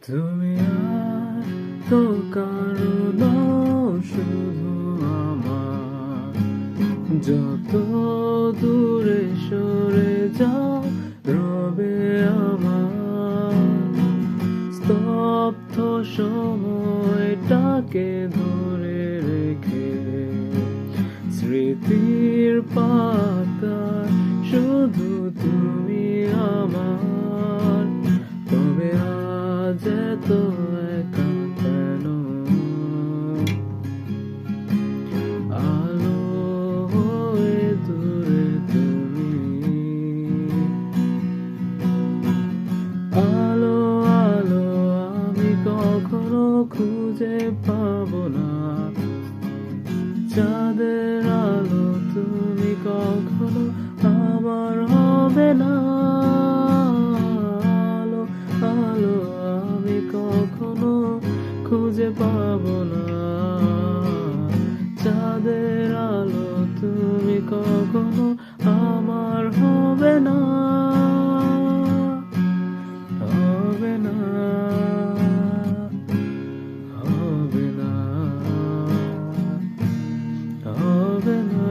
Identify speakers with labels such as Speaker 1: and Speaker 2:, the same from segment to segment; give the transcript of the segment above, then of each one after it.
Speaker 1: তুমি আর তো কারো নও, শুধু আমার। যত দূরে সরে যাও, রবে আমার স্তব্ধ সময়টাকে ধরে রেখে। স্মৃতির পাতা শুধু তুমি আমার। তবে আজ এত একা কেন? আলো হয়ে দূরে তুমি, আলো আলো আমি কখনো খুঁজে পাবো না। চাঁদের আলো তুমি কখনো আমার হবে না। আলো আলো আমি কখনো খুঁজে পাবো না। চাঁদের আলো তুমি কখনো আমার হবে না, হবে না, হবে না, হবে না।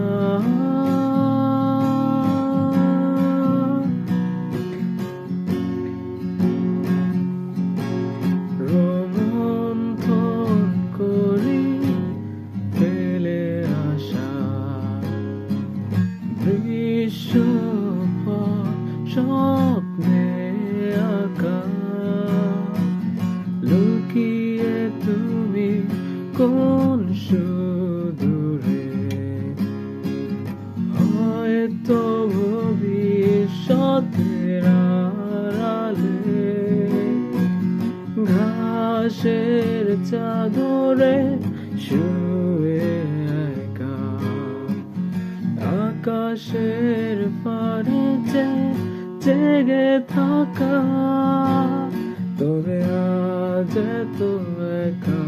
Speaker 1: রোমন্থন করি ফেলে আসা দৃশ্য, স্বপ্নে আঁকা। লুকিয়ে তুমি কোন সুদূরে, হয়তো ভবিষ্যতের আড়ালে। ঘাসের চাদরে শুয়ে একা, আকাশের পারে জেগে থাকা। তবে আজ এত একা